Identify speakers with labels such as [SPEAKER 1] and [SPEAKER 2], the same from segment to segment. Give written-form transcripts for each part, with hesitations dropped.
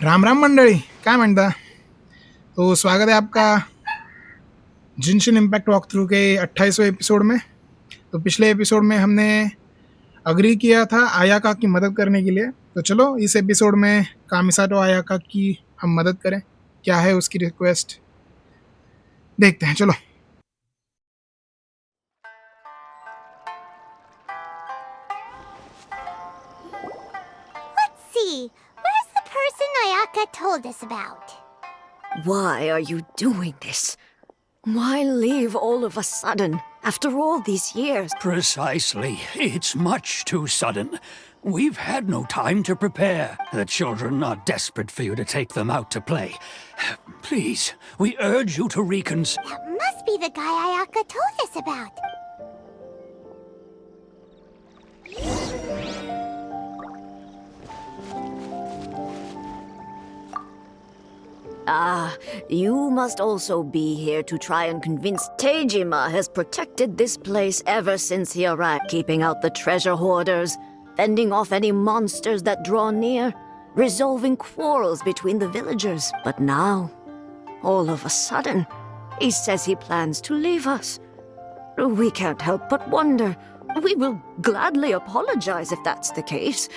[SPEAKER 1] राम राम मंडळी, काय म्हणता? तो स्वागत है आपका जिनशिन इम्पैक्ट वॉक थ्रू के 28वें एपिसोड में। तो पिछले एपिसोड में हमने अग्री किया था आयाका की मदद करने के लिए। तो चलो इस एपिसोड में कामिसाटो आयाका की हम मदद करें। क्या है उसकी रिक्वेस्ट, देखते हैं। चलो।
[SPEAKER 2] Let's see. Where's the person Ayaka told us about?
[SPEAKER 3] Why are you doing this? Why leave all of a sudden, after all these years?
[SPEAKER 4] Precisely. It's much too sudden. We've had no time to prepare. The children are desperate for you to take them out to play. Please, we urge you to reconsider.
[SPEAKER 2] That must be the guy Ayaka told us about.
[SPEAKER 3] You must also be here to try and convince Tejima has protected this place ever since he arrived, keeping out the treasure hoarders, fending off any monsters that draw near, resolving quarrels between the villagers. But now, all of a sudden, he says he plans to leave us. We can't help but wonder. We will gladly apologize if that's the case.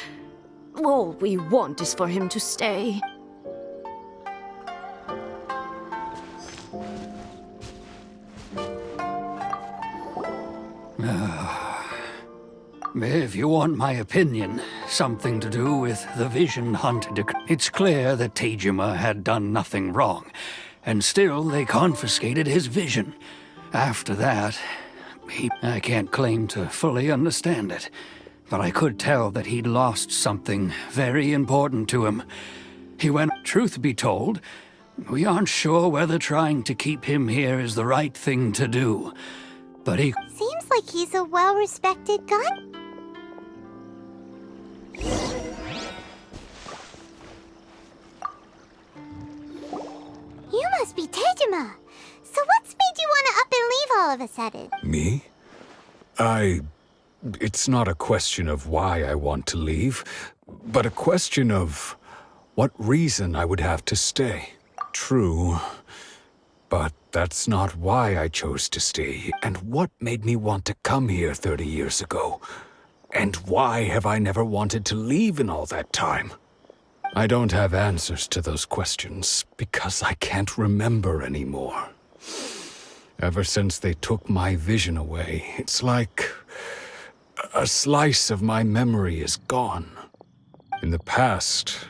[SPEAKER 3] All we want is for him to stay.
[SPEAKER 4] If you want my opinion, something to do with the vision hunt. It's clear that Tejima had done nothing wrong, and still they confiscated his vision. After that, I can't claim to fully understand it, but I could tell that he'd lost something very important to him. He went, truth be told, we aren't sure whether trying to keep him here is the right thing to do, but he...
[SPEAKER 2] Seems like he's a well-respected guy. You must be Tejima. So what's made you want to up and leave all of a sudden?
[SPEAKER 5] Me? It's not a question of why I want to leave, but a question of what reason I would have to stay. True, but that's not why I chose to stay. And what made me want to come here 30 years ago? And why have I never wanted to leave in all that time? I don't have answers to those questions because I can't remember anymore. Ever since they took my vision away, it's like a slice of my memory is gone. In the past,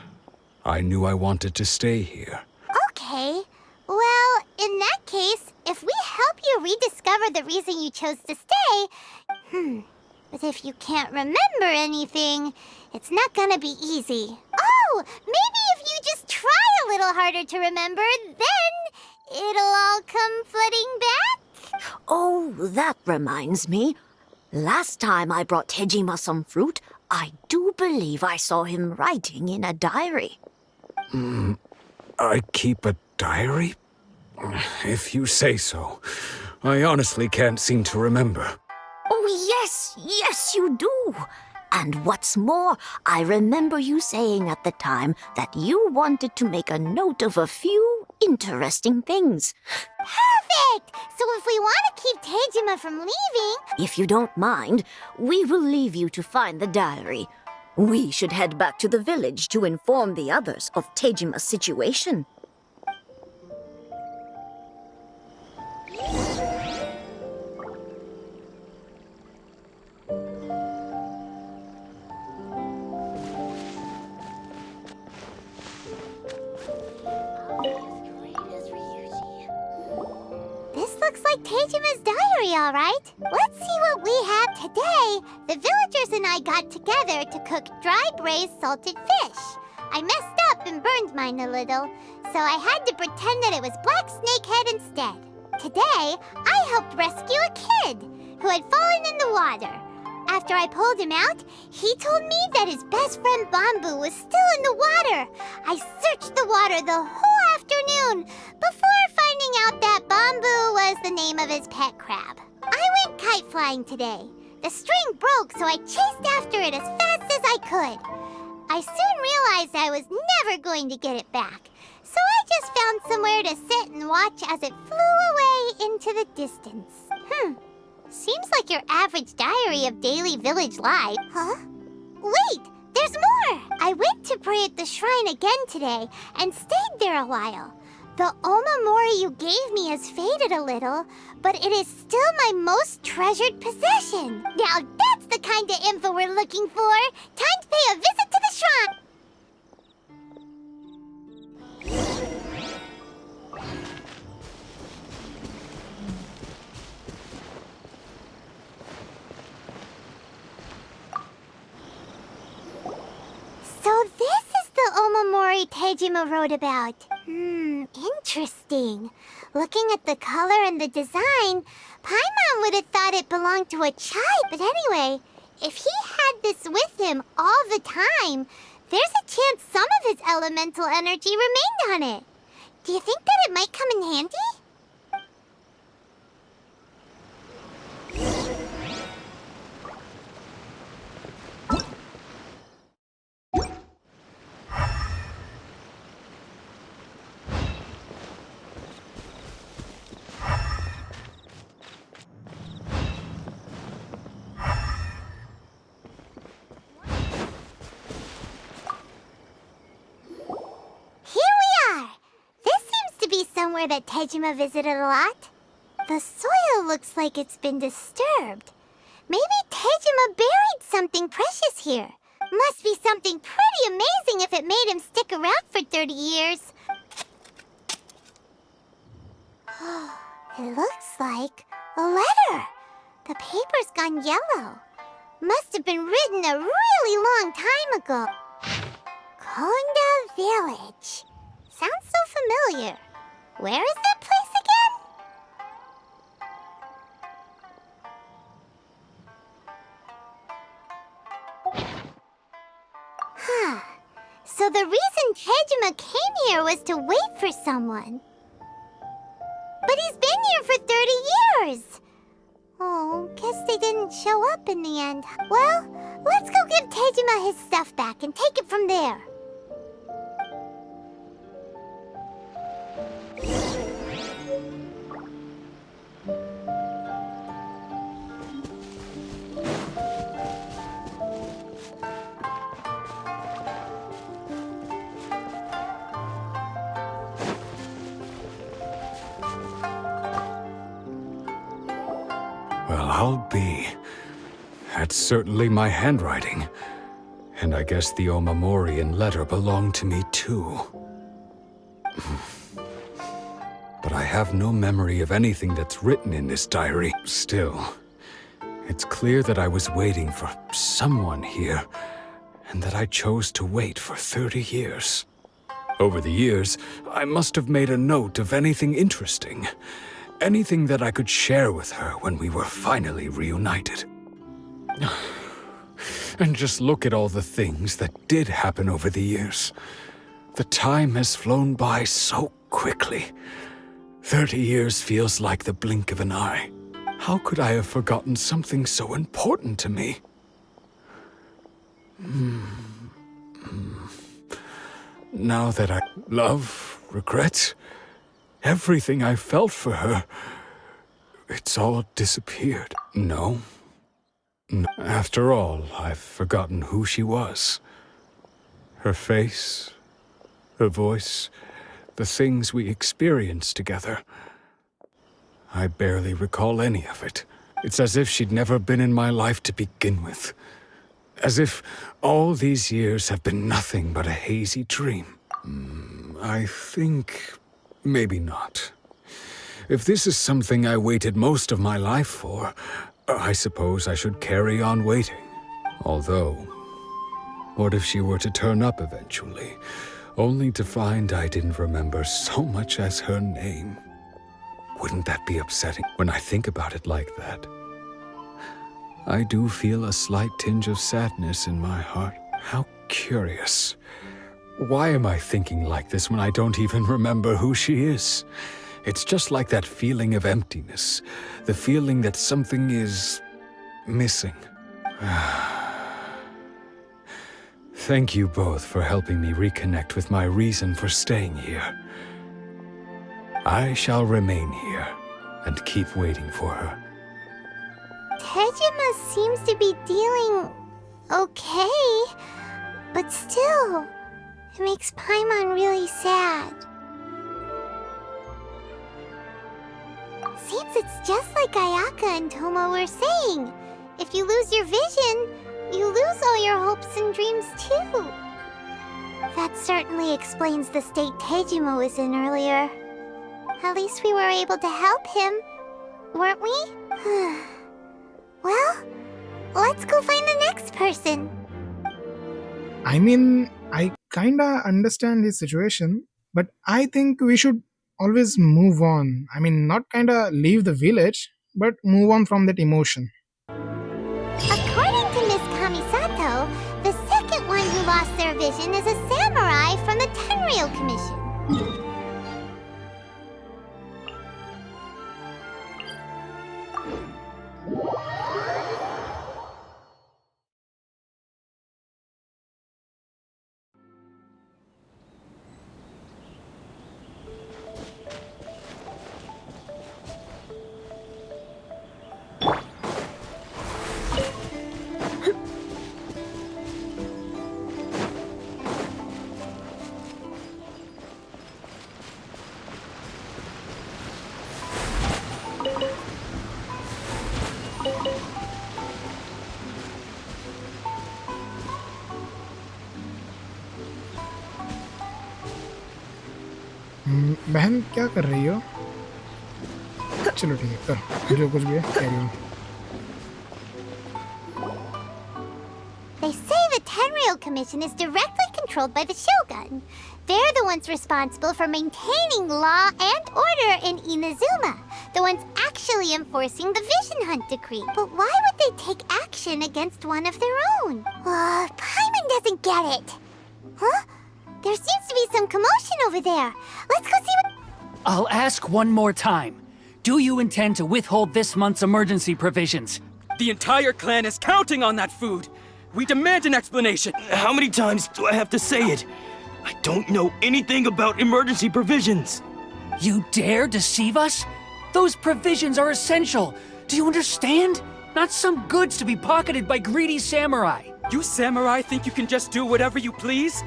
[SPEAKER 5] I knew I wanted to stay here.
[SPEAKER 2] Okay. Well, in that case, if we help you rediscover the reason you chose to stay... But if you can't remember anything, it's not gonna be easy. Oh, maybe if you just try a little harder to remember, then it'll all come flooding back?
[SPEAKER 3] Oh, that reminds me. Last time I brought Tejima some fruit, I do believe I saw him writing in a diary.
[SPEAKER 5] I keep a diary? If you say so. I honestly can't seem to remember.
[SPEAKER 3] Oh, yes, you do. And what's more, I remember you saying at the time that you wanted to make a note of a few interesting things.
[SPEAKER 2] Perfect! So if we want to keep Tejima from leaving...
[SPEAKER 3] If you don't mind, we will leave you to find the diary. We should head back to the village to inform the others of Tejima's situation.
[SPEAKER 2] Looks like Tejima's diary, all right. Let's see what we have today. The villagers and I got together to cook dry braised salted fish. I messed up and burned mine a little, so I had to pretend that it was black snakehead instead. Today, I helped rescue a kid who had fallen in the water. After I pulled him out, he told me that his best friend Bamboo was still in the water. I searched the water the whole afternoon before finding out that Bamboo was the name of his pet crab. I went kite flying today. The string broke, so I chased after it as fast as I could. I soon realized I was never going to get it back. So I just found somewhere to sit and watch as it flew away into the distance. Seems like your average diary of daily village life. Huh? Wait, there's more! I went to pray at the shrine again today and stayed there a while. The omamori you gave me has faded a little, but it is still my most treasured possession. Now that's the kind of info we're looking for. Time to pay a visit to the shrine. So this is the omamori Tejima wrote about. Interesting. Looking at the color and the design, Paimon would have thought it belonged to a child. But anyway, if he had this with him all the time, there's a chance some of his elemental energy remained on it. Do you think that it might come in handy? Somewhere that Tejima visited a lot. The soil looks like it's been disturbed. Maybe Tejima buried something precious here. Must be something pretty amazing if it made him stick around for 30 years. It looks like a letter. The paper's gone yellow. Must have been written a really long time ago. Konda Village. Sounds so familiar. Where is that place again? So the reason Tejima came here was to wait for someone. But he's been here for 30 years! Oh, guess they didn't show up in the end. Well, let's go give Tejima his stuff back and take it from there.
[SPEAKER 5] Well, I'll be. That's certainly my handwriting. And I guess the Omamorian letter belonged to me too. But I have no memory of anything that's written in this diary. Still, it's clear that I was waiting for someone here, and that I chose to wait for 30 years. Over the years, I must have made a note of anything interesting. Anything that I could share with her when we were finally reunited. And just look at all the things that did happen over the years. The time has flown by so quickly. 30 years feels like the blink of an eye. How could I have forgotten something so important to me? Now that I love, regret, everything I felt for her, it's all disappeared. No. After all, I've forgotten who she was. Her face, her voice, the things we experienced together. I barely recall any of it. It's as if she'd never been in my life to begin with. As if all these years have been nothing but a hazy dream. I think maybe not. If this is something I waited most of my life for, I suppose I should carry on waiting. Although, what if she were to turn up eventually, only to find I didn't remember so much as her name? Wouldn't that be upsetting when I think about it like that? I do feel a slight tinge of sadness in my heart. How curious. Why am I thinking like this when I don't even remember who she is? It's just like that feeling of emptiness, the feeling that something is missing. Thank you both for helping me reconnect with my reason for staying here. I shall remain here and keep waiting for her.
[SPEAKER 2] Tejima seems to be dealing okay, but still, it makes Paimon really sad. Seems it's just like Ayaka and Thoma were saying. If you lose your vision, you lose all your hopes and dreams too. That certainly explains the state Tejima was in earlier. At least we were able to help him, weren't we? Well, let's go find the next person.
[SPEAKER 1] I mean, I kinda understand his situation, but I think we should always move on. I mean, not kinda leave the village, but move on from that emotion.
[SPEAKER 2] According to Miss Kamisato, the second one who lost their vision is a samurai from the Tenryou Commission.
[SPEAKER 1] बहन क्या कर रही हो? चलो ठीक है, करो जो कुछ भी है, carry on.
[SPEAKER 2] They say the Tenryou Commission is directly controlled by the Shogun. They're the ones responsible for maintaining law and order in Inazuma, the ones actually enforcing the Vision Hunt Decree. But why would they take action against one of their own? Paimon doesn't get it. Huh? There seems to be some commotion over there. Let's go see what...
[SPEAKER 6] I'll ask one more time. Do you intend to withhold this month's emergency provisions?
[SPEAKER 7] The entire clan is counting on that food! We demand an explanation!
[SPEAKER 8] How many times do I have to say it? I don't know anything about emergency provisions!
[SPEAKER 6] You dare deceive us? Those provisions are essential. Do you understand? Not some goods to be pocketed by greedy samurai.
[SPEAKER 7] You samurai think you can just do whatever you please?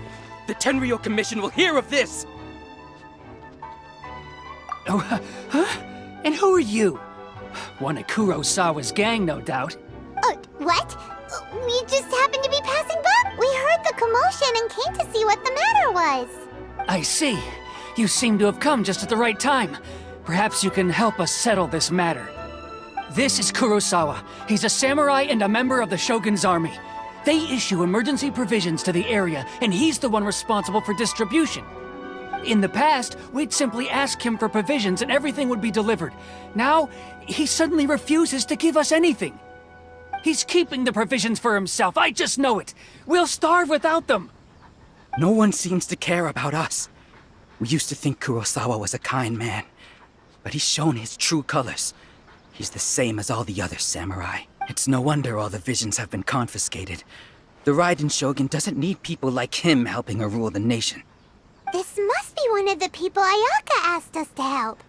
[SPEAKER 7] The Tenryou Commission will hear of this!
[SPEAKER 6] Oh, huh? And who are you? One of Kurosawa's gang, no doubt.
[SPEAKER 2] What? We just happened to be passing by. We heard the commotion and came to see what the matter was.
[SPEAKER 6] I see. You seem to have come just at the right time. Perhaps you can help us settle this matter. This is Kurosawa. He's a samurai and a member of the Shogun's army. They issue emergency provisions to the area, and he's the one responsible for distribution. In the past, we'd simply ask him for provisions and everything would be delivered. Now, he suddenly refuses to give us anything. He's keeping the provisions for himself, I just know it. We'll starve without them.
[SPEAKER 7] No one seems to care about us. We used to think Kurosawa was a kind man, but he's shown his true colors. He's the same as all the other samurai. It's no wonder all the visions have been confiscated. The Raiden Shogun doesn't need people like him helping her rule the nation.
[SPEAKER 2] This must be one of the people Ayaka asked us to help.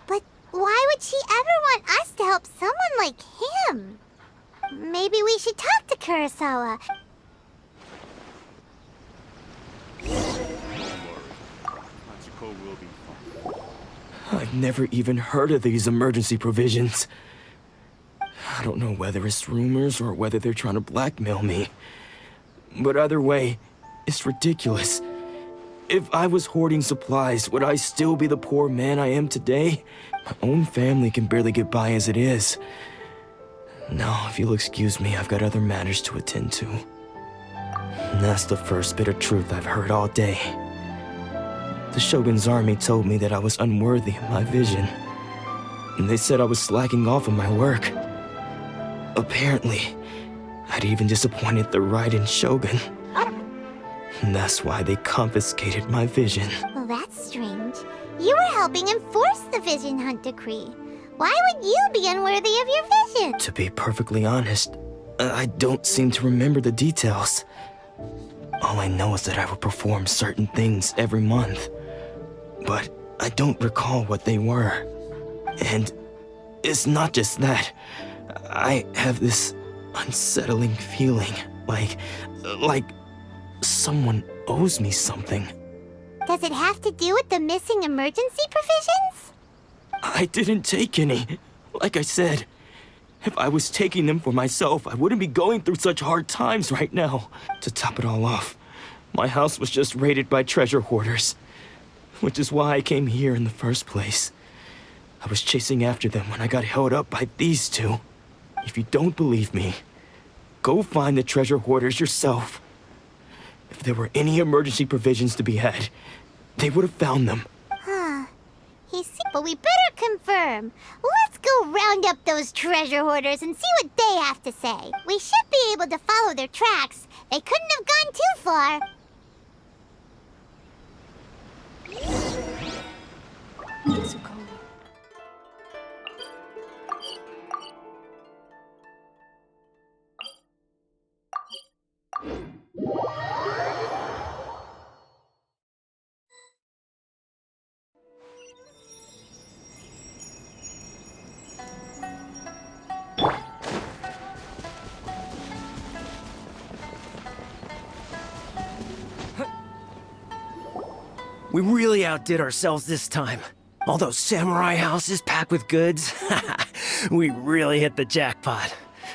[SPEAKER 2] But why would she ever want us to help someone like him? Maybe we should talk to Kurosawa.
[SPEAKER 8] I've never even heard of these emergency provisions. I don't know whether it's rumors or whether they're trying to blackmail me. But either way, it's ridiculous. If I was hoarding supplies, would I still be the poor man I am today? My own family can barely get by as it is. Now, if you'll excuse me, I've got other matters to attend to. And that's the first bit of truth I've heard all day. The Shogun's army told me that I was unworthy of my vision. And they said I was slacking off on my work. Apparently, I'd even disappointed the Raiden Shogun. And that's why they confiscated my vision.
[SPEAKER 2] Well, that's strange. You were helping enforce the Vision Hunt Decree. Why would you be unworthy of your vision?
[SPEAKER 8] To be perfectly honest, I don't seem to remember the details. All I know is that I would perform certain things every month. But I don't recall what they were. And it's not just that. I have this unsettling feeling, like someone owes me something.
[SPEAKER 2] Does it have to do with the missing emergency provisions?
[SPEAKER 8] I didn't take any. Like I said, if I was taking them for myself, I wouldn't be going through such hard times right now. To top it all off, my house was just raided by treasure hoarders, which is why I came here in the first place. I was chasing after them when I got held up by these two. If you don't believe me, go find the treasure hoarders yourself. If there were any emergency provisions to be had, they would have found them.
[SPEAKER 2] Huh. But we better confirm. Let's go round up those treasure hoarders and see what they have to say. We should be able to follow their tracks. They couldn't have gone too far.
[SPEAKER 9] We really outdid ourselves this time. All those samurai houses packed with goods. We really hit the jackpot.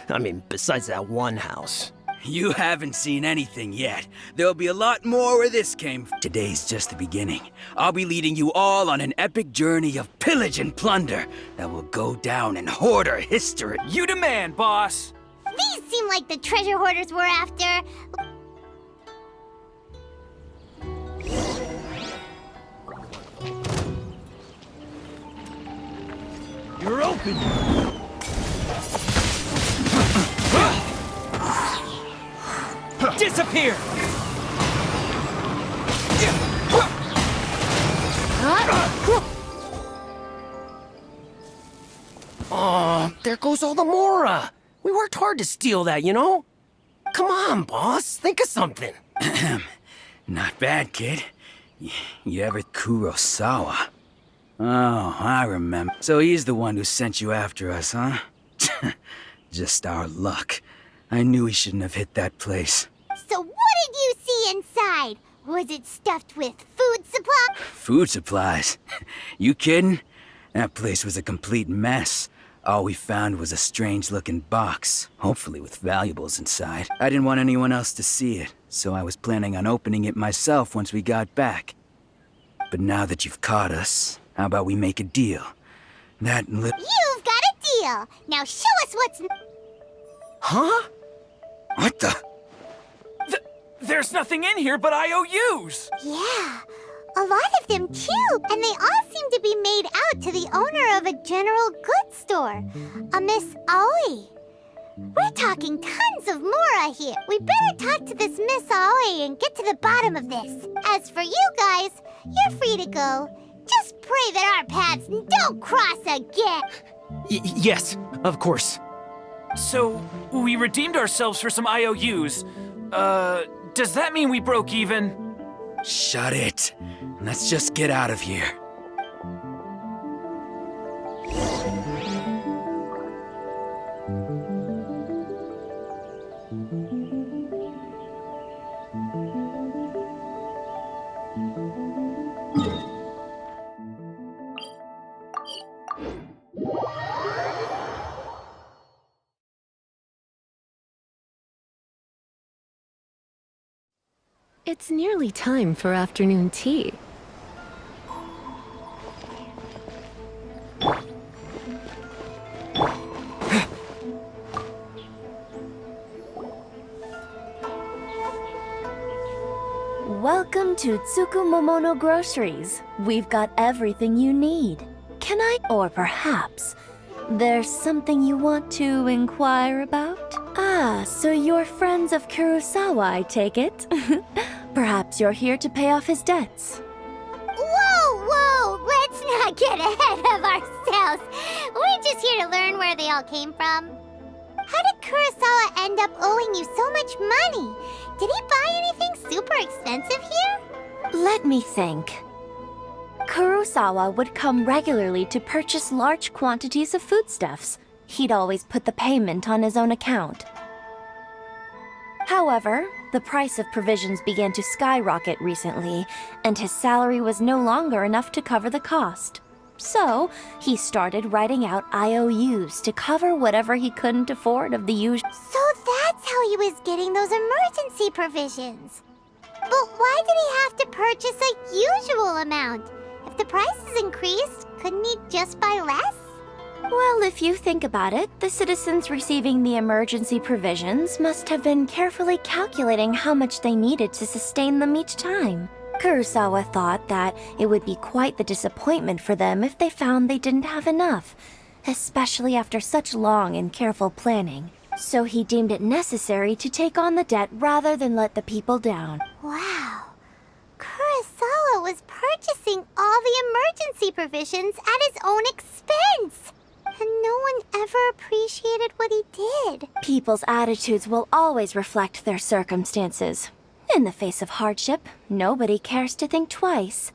[SPEAKER 9] I mean, besides that one house.
[SPEAKER 7] You haven't seen anything yet. There'll be a lot more where this came from. Today's just the beginning. I'll be leading you all on an epic journey of pillage and plunder that will go down in hoarder history.
[SPEAKER 6] You demand, boss!
[SPEAKER 2] These seem like the treasure hoarders we're after.
[SPEAKER 9] You're open!
[SPEAKER 7] Disappear!
[SPEAKER 9] Oh, there goes all the Mora. We worked hard to steal that, you know? Come on, boss. Think of something.
[SPEAKER 7] Not bad, kid. You ever Kurosawa? Oh, I remember. So he's the one who sent you after us, huh? Just our luck. I knew he shouldn't have hit that place.
[SPEAKER 2] So what did you see inside? Was it stuffed with food supplies?
[SPEAKER 7] Food supplies? You kidding? That place was a complete mess. All we found was a strange-looking box, hopefully with valuables inside. I didn't want anyone else to see it, so I was planning on opening it myself once we got back. But now that you've caught us, how about we make a deal?
[SPEAKER 2] You've got a deal! Now show us what's...
[SPEAKER 9] Huh?
[SPEAKER 7] What the?
[SPEAKER 6] There's nothing in here but IOUs!
[SPEAKER 2] Yeah, a lot of them too. And they all seem to be made out to the owner of a general goods store, a Miss Aoi. We're talking tons of Mora here. We better talk to this Miss Aoi and get to the bottom of this. As for you guys, you're free to go. Just pray that our paths don't cross again.
[SPEAKER 9] Yes, of course.
[SPEAKER 6] So, we redeemed ourselves for some IOUs. Does that mean we broke even?
[SPEAKER 7] Shut it. Let's just get out of here.
[SPEAKER 10] It's nearly time for afternoon tea. Welcome to Tsukumomono Groceries. We've got everything you need. Can I? Or perhaps there's something you want to inquire about? Ah, so you're friends of Kurosawa, I take it? Perhaps you're here to pay off his debts.
[SPEAKER 2] Whoa! Let's not get ahead of ourselves. We're just here to learn where they all came from. How did Kurosawa end up owing you so much money? Did he buy anything super expensive here?
[SPEAKER 10] Let me think. Kurosawa would come regularly to purchase large quantities of foodstuffs. He'd always put the payment on his own account. However, the price of provisions began to skyrocket recently, and his salary was no longer enough to cover the cost. So, he started writing out IOUs to cover whatever he couldn't afford of the usual.
[SPEAKER 2] So that's how he was getting those emergency provisions. But why did he have to purchase a usual amount? If the prices increased, couldn't he just buy less?
[SPEAKER 10] Well, if you think about it, the citizens receiving the emergency provisions must have been carefully calculating how much they needed to sustain them each time. Kurosawa thought that it would be quite the disappointment for them if they found they didn't have enough, especially after such long and careful planning. So he deemed it necessary to take on the debt rather than let the people down.
[SPEAKER 2] Wow. Kurosawa was purchasing all the emergency provisions at his own expense. And no one ever appreciated what he did.
[SPEAKER 10] People's attitudes will always reflect their circumstances. In the face of hardship, nobody cares to think twice.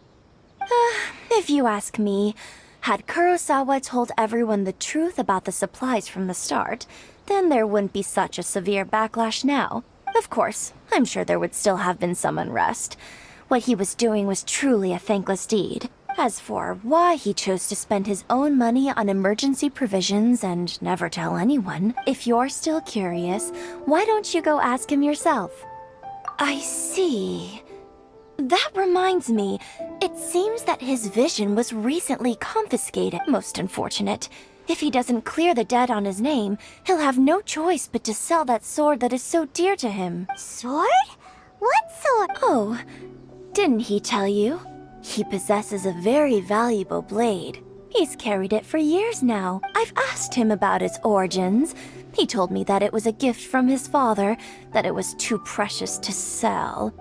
[SPEAKER 10] If you ask me, had Kurosawa told everyone the truth about the supplies from the start, then there wouldn't be such a severe backlash now. Of course, I'm sure there would still have been some unrest. What he was doing was truly a thankless deed. As for why he chose to spend his own money on emergency provisions and never tell anyone, if you're still curious, why don't you go ask him yourself? I see. That reminds me, it seems that his vision was recently confiscated. Most unfortunate. If he doesn't clear the debt on his name, he'll have no choice but to sell that sword that is so dear to him.
[SPEAKER 2] Sword? What sword?
[SPEAKER 10] Oh, didn't he tell you? He possesses a very valuable blade. He's carried it for years now. I've asked him about its origins. He told me that it was a gift from his father, that it was too precious to sell.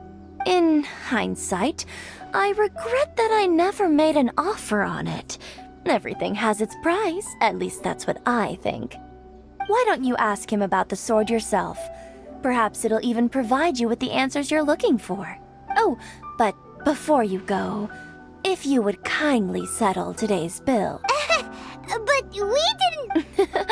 [SPEAKER 10] In hindsight, I regret that I never made an offer on it. Everything has its price, at least that's what I think. Why don't you ask him about the sword yourself? Perhaps it'll even provide you with the answers you're looking for. Oh, but before you go, if you would kindly settle today's bill.
[SPEAKER 2] But we didn't...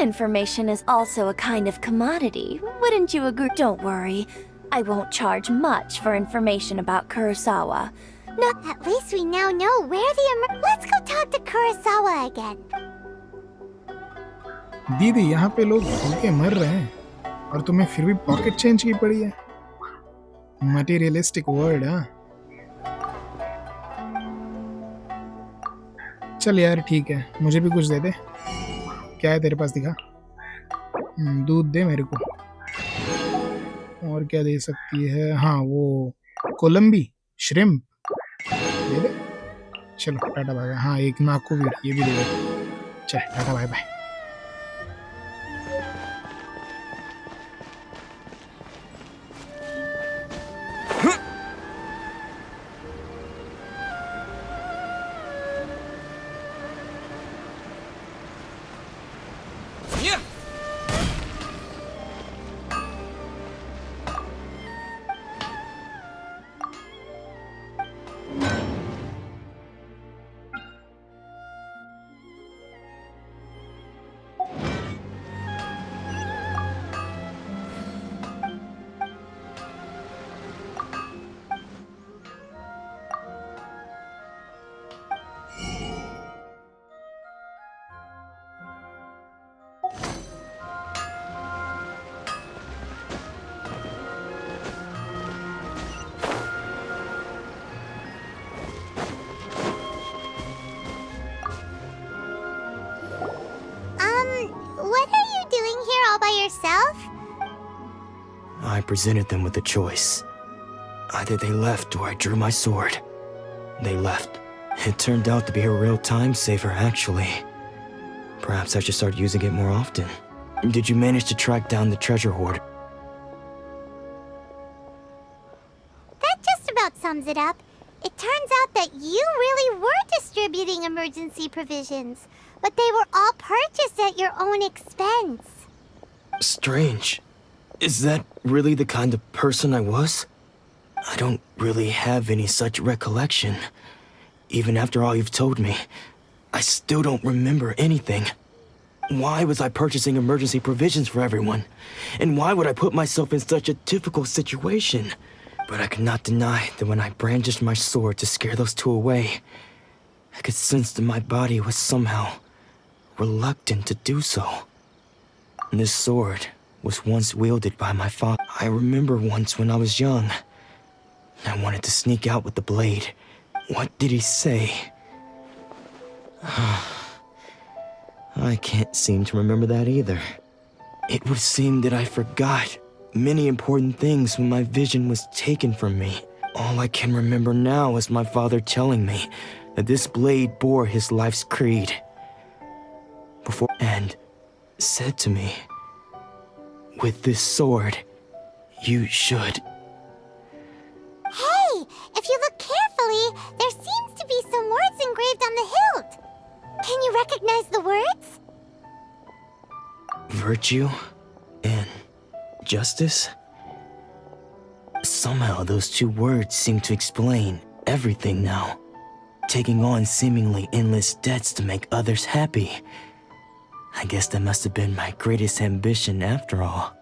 [SPEAKER 10] Information is also a kind of commodity, wouldn't you agree? Don't worry, I won't charge much for information about Kurosawa.
[SPEAKER 2] At least we now know where the Let's go talk to Kurosawa again.
[SPEAKER 1] दीदी, यहाँ पे लोग भूखे मर रहे हैं और तुम्हें फिर भी पॉकेट चेंज की पड़ी है. Materialistic word. हाँ, चल यार, ठीक है, मुझे भी कुछ दे दे. क्या है तेरे पास, दिखा. दूध दे मेरे को. और क्या दे सकती है? हाँ, वो कोलंबी श्रिम्प दे दे. चलो, टाटा बाय बाय. हाँ, एक नाको भी, ये भी दे दे. चल, tata bye bye.
[SPEAKER 2] What are you doing here all by yourself?
[SPEAKER 8] I presented them with a choice. Either they left or I drew my sword. They left. It turned out to be a real time saver, actually. Perhaps I should start using it more often. Did you manage to track down the treasure hoard?
[SPEAKER 2] That just about sums it up. It turns out that you really were distributing emergency provisions, but they were all purchased at your own expense.
[SPEAKER 8] Strange. Is that really the kind of person I was? I don't really have any such recollection. Even after all you've told me, I still don't remember anything. Why was I purchasing emergency provisions for everyone? And why would I put myself in such a difficult situation? But I could not deny that when I brandished my sword to scare those two away, I could sense that my body was somehow reluctant to do so. This sword was once wielded by my father. I remember once when I was young, I wanted to sneak out with the blade. What did he say? I can't seem to remember that either. It would seem that I forgot many important things when my vision was taken from me. All I can remember now is my father telling me that this blade bore his life's creed. And said to me, with this sword, you should...
[SPEAKER 2] Hey, if you look carefully, there seems to be some words engraved on the hilt. Can you recognize the words?
[SPEAKER 8] Virtue and justice? Somehow those two words seem to explain everything now. Taking on seemingly endless debts to make others happy. I guess that must have been my greatest ambition after all.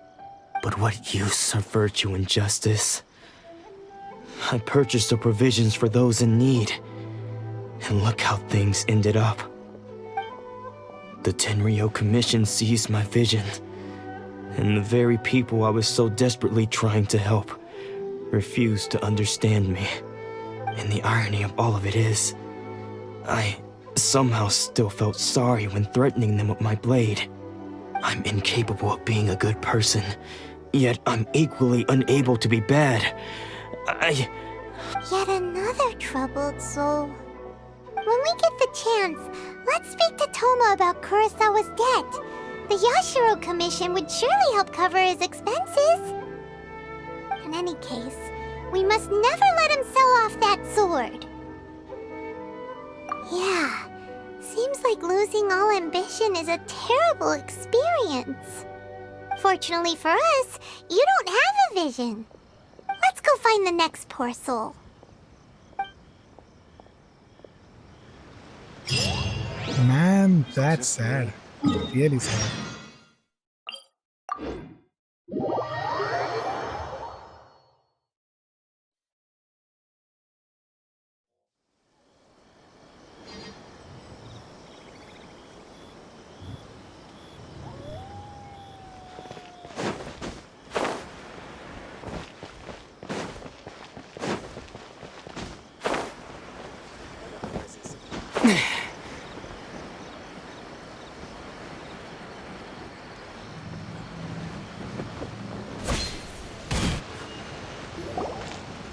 [SPEAKER 8] But what use are virtue and justice? I purchased the provisions for those in need, and look how things ended up. The Tenryo Commission seized my vision, and the very people I was so desperately trying to help refused to understand me. And the irony of all of it is, I somehow still felt sorry when threatening them with my blade. I'm incapable of being a good person, yet I'm equally unable to be bad.
[SPEAKER 2] Yet another troubled soul. When we get the chance, let's speak to Thoma about Kurosawa's debt. The Yashiro Commission would surely help cover his expenses. In any case, we must never let him sell off that sword. Yeah, seems like losing all ambition is a terrible experience. Fortunately for us, you don't have a vision. Let's go find the next poor soul.
[SPEAKER 1] Man, that's sad. Really sad.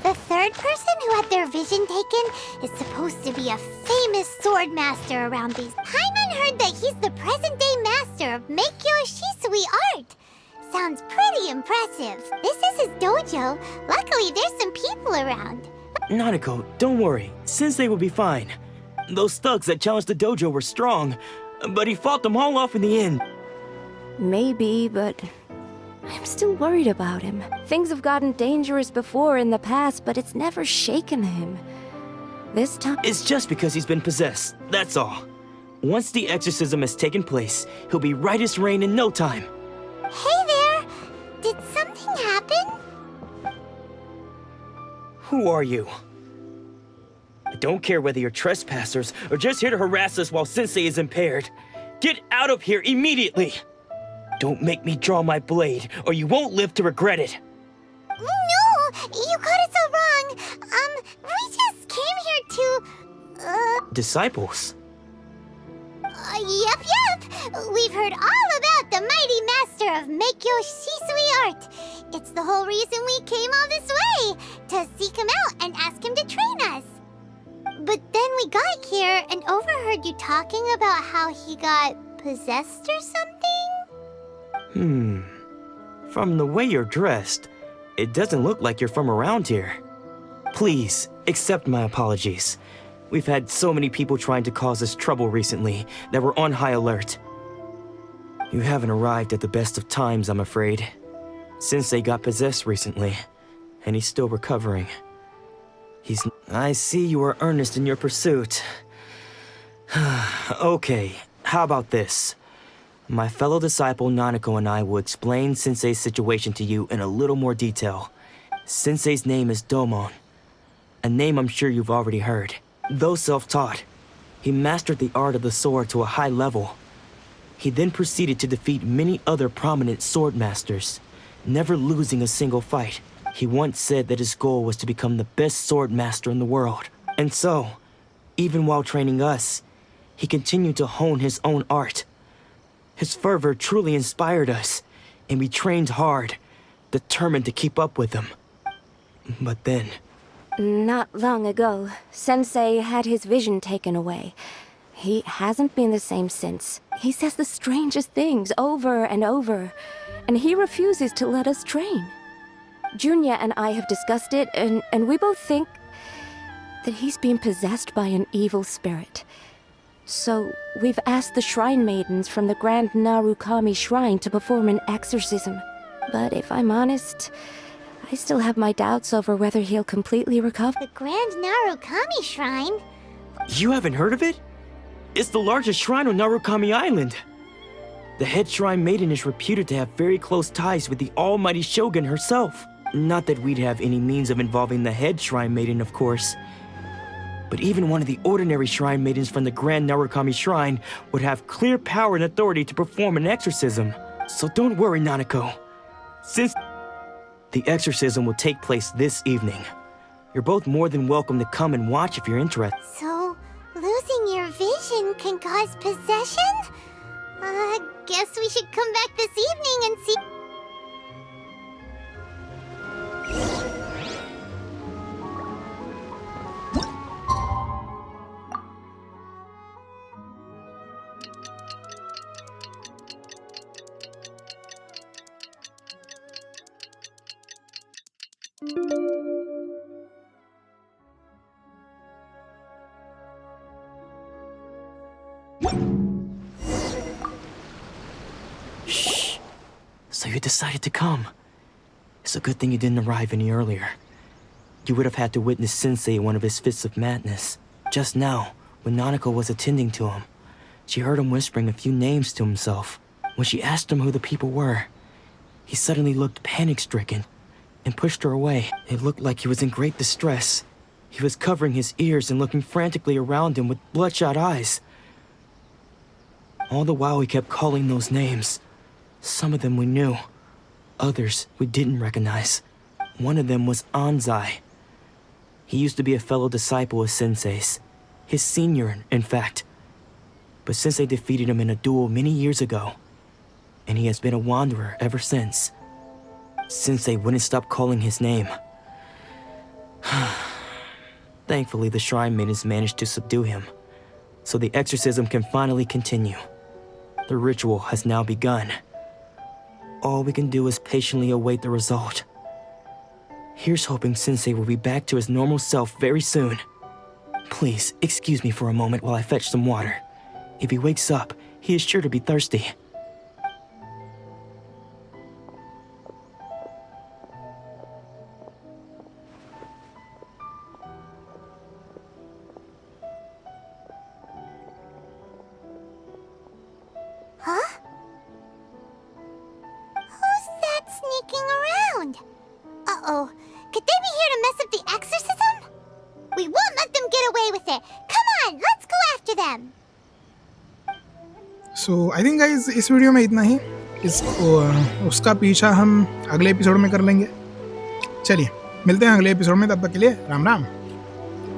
[SPEAKER 2] The third person who had their vision taken is supposed to be a famous sword master around these. Paimon heard that he's the present-day master of Meikyo Shisui art. Sounds pretty impressive. This is his dojo. Luckily, there's some people around.
[SPEAKER 8] Nanako, don't worry. Sensei will be fine. Those thugs that challenged the dojo were strong, but he fought them all off in the end.
[SPEAKER 10] Maybe, but I'm still worried about him. Things have gotten dangerous before in the past, but it's never shaken him. This time...
[SPEAKER 8] It's just because he's been possessed, that's all. Once the exorcism has taken place, he'll be right as rain in no time.
[SPEAKER 2] Hey there! Did something happen?
[SPEAKER 8] Who are you? I don't care whether you're trespassers or just here to harass us while Sensei is impaired. Get out of here immediately! Don't make me draw my blade, or you won't live to regret it.
[SPEAKER 2] No! You got it so wrong! We just came here to...
[SPEAKER 8] Disciples?
[SPEAKER 2] Yep! We've heard all about the mighty master of Meikyo Shisui art. It's the whole reason we came all this way, to seek him out and ask him to train us. But then we got here and overheard you talking about how he got possessed or something?
[SPEAKER 8] From the way you're dressed, it doesn't look like you're from around here. Please, accept my apologies. We've had so many people trying to cause us trouble recently that we're on high alert. You haven't arrived at the best of times, I'm afraid. Sensei got possessed recently, and he's still recovering. I see you are earnest in your pursuit. Okay, how about this? My fellow disciple Nanako and I will explain Sensei's situation to you in a little more detail. Sensei's name is THOMA, a name I'm sure you've already heard. Though self-taught, he mastered the art of the sword to a high level. He then proceeded to defeat many other prominent sword masters, never losing a single fight. He once said that his goal was to become the best sword master in the world. And so, even while training us, he continued to hone his own art. His fervor truly inspired us, and we trained hard, determined to keep up with him. But then...
[SPEAKER 11] Not long ago, Sensei had his vision taken away. He hasn't been the same since. He says the strangest things over and over, and he refuses to let us train. Junya and I have discussed it, and we both think that he's been possessed by an evil spirit. So, we've asked the shrine maidens from the Grand Narukami Shrine to perform an exorcism. But if I'm honest, I still have my doubts over whether he'll completely recover.
[SPEAKER 2] The Grand Narukami Shrine?
[SPEAKER 8] You haven't heard of it? It's the largest shrine on Narukami Island. The head shrine maiden is reputed to have very close ties with the almighty shogun herself. Not that we'd have any means of involving the head shrine maiden, of course. But even one of the ordinary shrine maidens from the Grand Narukami Shrine would have clear power and authority to perform an exorcism. So don't worry, Nanako. Since the exorcism will take place this evening, you're both more than welcome to come and watch if you're interested.
[SPEAKER 2] So, losing your vision can cause possession? Guess we should come back this evening and see...
[SPEAKER 8] Shh. So you decided to come. It's a good thing you didn't arrive any earlier. You would have had to witness Sensei in one of his fits of madness. Just now, when Nanako was attending to him, she heard him whispering a few names to himself. When she asked him who the people were, he suddenly looked panic-stricken and pushed her away. It looked like he was in great distress. He was covering his ears and looking frantically around him with bloodshot eyes. All the while he kept calling those names. Some of them we knew, others we didn't recognize. One of them was Anzai. He used to be a fellow disciple of Sensei's, his senior, in fact. But Sensei defeated him in a duel many years ago, and he has been a wanderer ever since. Sensei wouldn't stop calling his name. Thankfully, the shrine maidens managed to subdue him, so the exorcism can finally continue. The ritual has now begun. All we can do is patiently await the result. Here's hoping Sensei will be back to his normal self very soon. Please, excuse me for a moment while I fetch some water. If he wakes up, he is sure to be thirsty.
[SPEAKER 2] Huh? Who's that sneaking around? Uh-oh. Could they be here to mess up the exorcism? We won't let them get away with it. Come on, let's go after them.
[SPEAKER 1] So I think guys इस video में इतना ही। उसका पीछा हम अगले episode में कर लेंगे। चलिए मिलते हैं अगले एपिसोड में, तब तक के लिए राम राम।